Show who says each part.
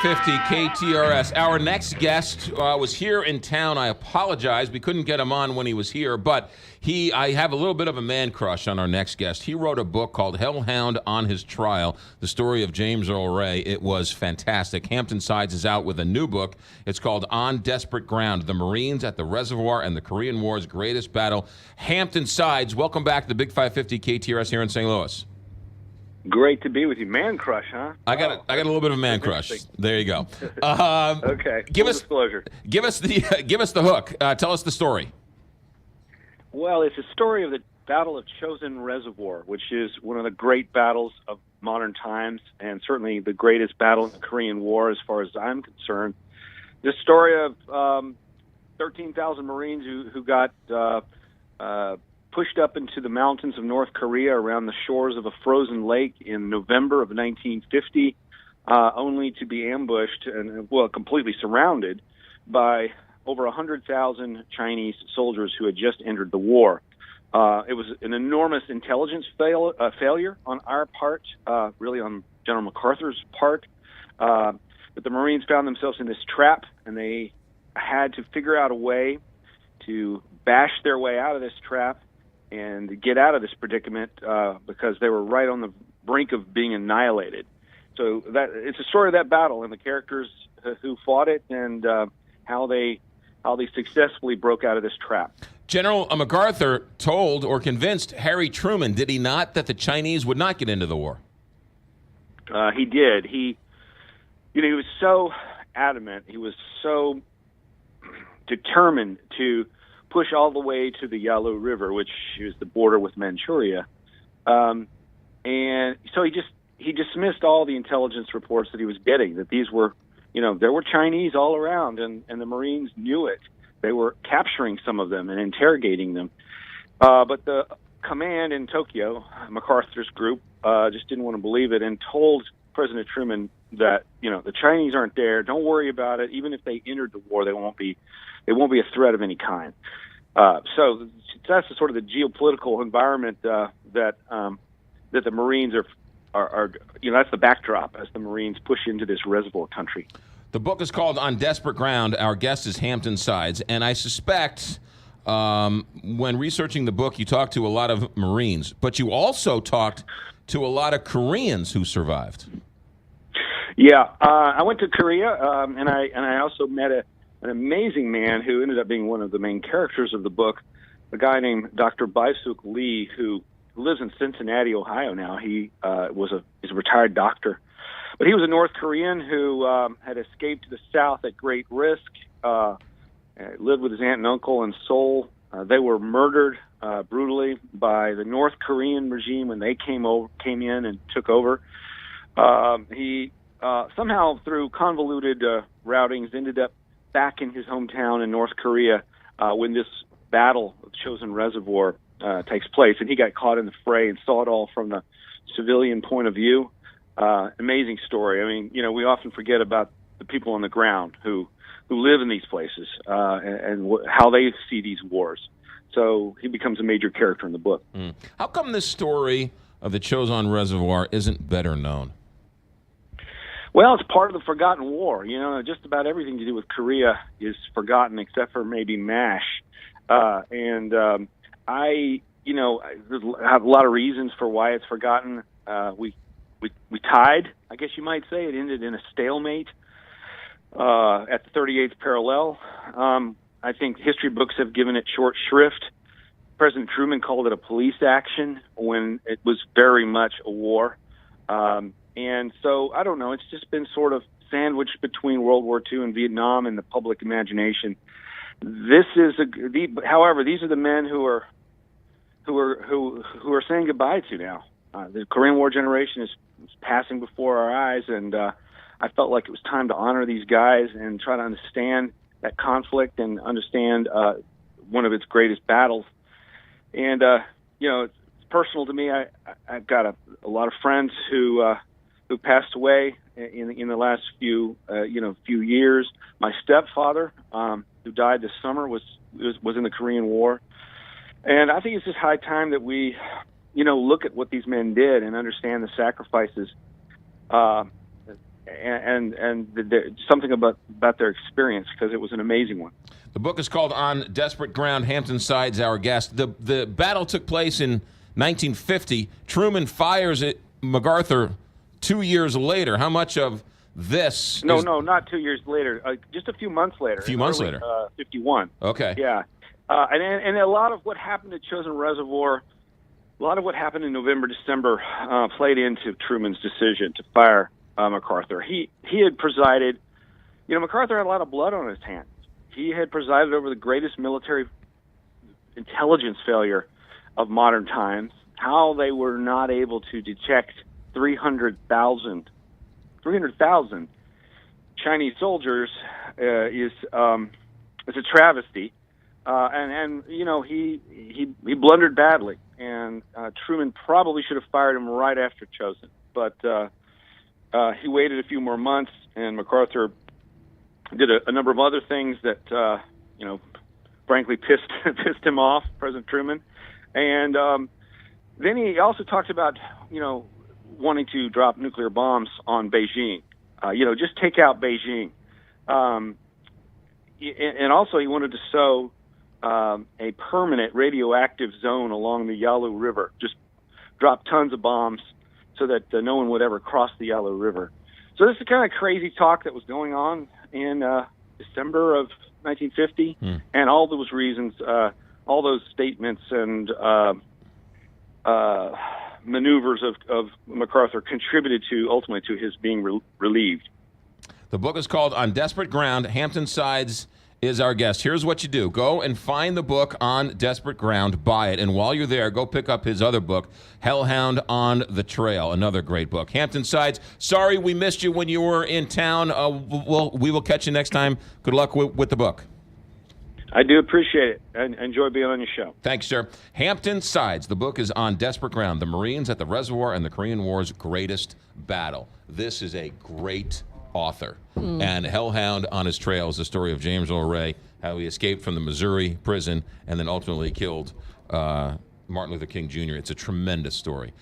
Speaker 1: 50 KTRS. Our next guest was here in town. I apologize. We couldn't get him on when he was here, but I have a little bit of a man crush on our next guest. He wrote a book called Hellhound on His Trial, the story of James Earl Ray. It was fantastic. Hampton Sides is out with a new book. It's called On Desperate Ground, The Marines at the Reservoir and the Korean War's Greatest Battle. Hampton Sides, welcome back to the Big 550 KTRS here in St. Louis.
Speaker 2: Great to be with you. Man crush, huh?
Speaker 1: I got a little bit of a man crush. There you go.
Speaker 2: Okay. Disclosure.
Speaker 1: Give us the hook. Tell us the story.
Speaker 2: Well, it's a story of the Battle of Chosin Reservoir, which is one of the great battles of modern times, and certainly the greatest battle in the Korean War, as far as I'm concerned. The story of 13,000 Marines who got pushed up into the mountains of North Korea around the shores of a frozen lake in November of 1950, only to be ambushed and, completely surrounded by over 100,000 Chinese soldiers who had just entered the war. It was an enormous intelligence failure on our part, really on General MacArthur's part. But the Marines found themselves in this trap, and they had to figure out a way to bash their way out of this trap and get out of this predicament because they were right on the brink of being annihilated. So it's a story of that battle and the characters who fought it and how they successfully broke out of this trap.
Speaker 1: General MacArthur told or convinced Harry Truman, did he not, that the Chinese would not get into the war?
Speaker 2: He did. He was so adamant. He was so determined to push all the way to the Yalu River, which is the border with Manchuria. And so he dismissed all the intelligence reports that he was getting, that these were, there were Chinese all around, and the Marines knew it. They were capturing some of them and interrogating them. But the command in Tokyo, MacArthur's group, just didn't want to believe it and told President Truman that, the Chinese aren't there. Don't worry about it. Even if they entered the war, they won't be a threat of any kind. So that's the sort of the geopolitical environment that the Marines are that's the backdrop as the Marines push into this reservoir country.
Speaker 1: The book is called On Desperate Ground. Our guest is Hampton Sides, and I suspect when researching the book, you talked to a lot of Marines, but you also talked to a lot of Koreans who survived.
Speaker 2: Yeah, I went to Korea, and I also met an amazing man who ended up being one of the main characters of the book, a guy named Dr. Baisuk Lee, who lives in Cincinnati, Ohio now. He is a retired doctor. But he was a North Korean who had escaped to the south at great risk, lived with his aunt and uncle in Seoul. They were murdered brutally by the North Korean regime when they came in and took over. He somehow, through convoluted routings, ended up back in his hometown in North Korea when this battle of Chosin Reservoir takes place, and he got caught in the fray and saw it all from the civilian point of view. Amazing story. I mean, we often forget about the people on the ground who live in these places and how they see these wars. So he becomes a major character in the book.
Speaker 1: How come this story of the Chosin Reservoir isn't better known?
Speaker 2: Well, it's part of the forgotten war. Just about everything to do with Korea is forgotten except for maybe MASH. I have a lot of reasons for why it's forgotten. We tied, I guess you might say. It ended in a stalemate at the 38th parallel. I think history books have given it short shrift. President Truman called it a police action when it was very much a war. And so, I don't know, it's just been sort of sandwiched between World War II and Vietnam in the public imagination. However, these are the men who are saying goodbye to now. The Korean War generation is passing before our eyes, and I felt like it was time to honor these guys and try to understand that conflict and understand one of its greatest battles. And it's personal to me. I've got a lot of friends who passed away in the last few years. My stepfather, who died this summer, was in the Korean War, and I think it's just high time that we, look at what these men did and understand the sacrifices something about their experience, because it was an amazing one.
Speaker 1: The book is called On Desperate Ground. Hampton Sides, our guest. The battle took place in 1950. Truman fires at MacArthur 2 years later. How much of this?
Speaker 2: No, not 2 years later. Just a few months later. 51.
Speaker 1: Okay.
Speaker 2: Yeah, and a lot of what happened at Chosin Reservoir, a lot of what happened in November, December, played into Truman's decision to fire MacArthur. He had presided. MacArthur had a lot of blood on his hands. He had presided over the greatest military intelligence failure of modern times. How they were not able to detect 300,000 Chinese soldiers is a travesty, and he blundered badly, and Truman probably should have fired him right after Chosin, but he waited a few more months, and MacArthur did a number of other things that frankly pissed him off, President Truman, and then he also talked about wanting to drop nuclear bombs on Beijing, just take out Beijing. And also he wanted to sow a permanent radioactive zone along the Yalu River, just drop tons of bombs so that no one would ever cross the Yalu River. So this is the kind of crazy talk that was going on in December of 1950, and all those reasons, all those statements and maneuvers of MacArthur contributed ultimately to his being relieved.
Speaker 1: The book is called On Desperate Ground. Hampton Sides is our guest. Here's what you do. Go and find the book On Desperate Ground, buy it, and while you're there, go pick up his other book, Hellhound on the Trail, another great book. Hampton Sides, sorry we missed you when you were in town. We will catch you next time. Good luck with the book.
Speaker 2: I do appreciate it. I enjoy being on your show.
Speaker 1: Thanks, sir. Hampton Sides. The book is On Desperate Ground, the Marines at the Reservoir and the Korean War's Greatest Battle. This is a great author. And Hellhound on His Trail is the story of James Earl Ray, how he escaped from the Missouri prison and then ultimately killed Martin Luther King Jr. It's a tremendous story.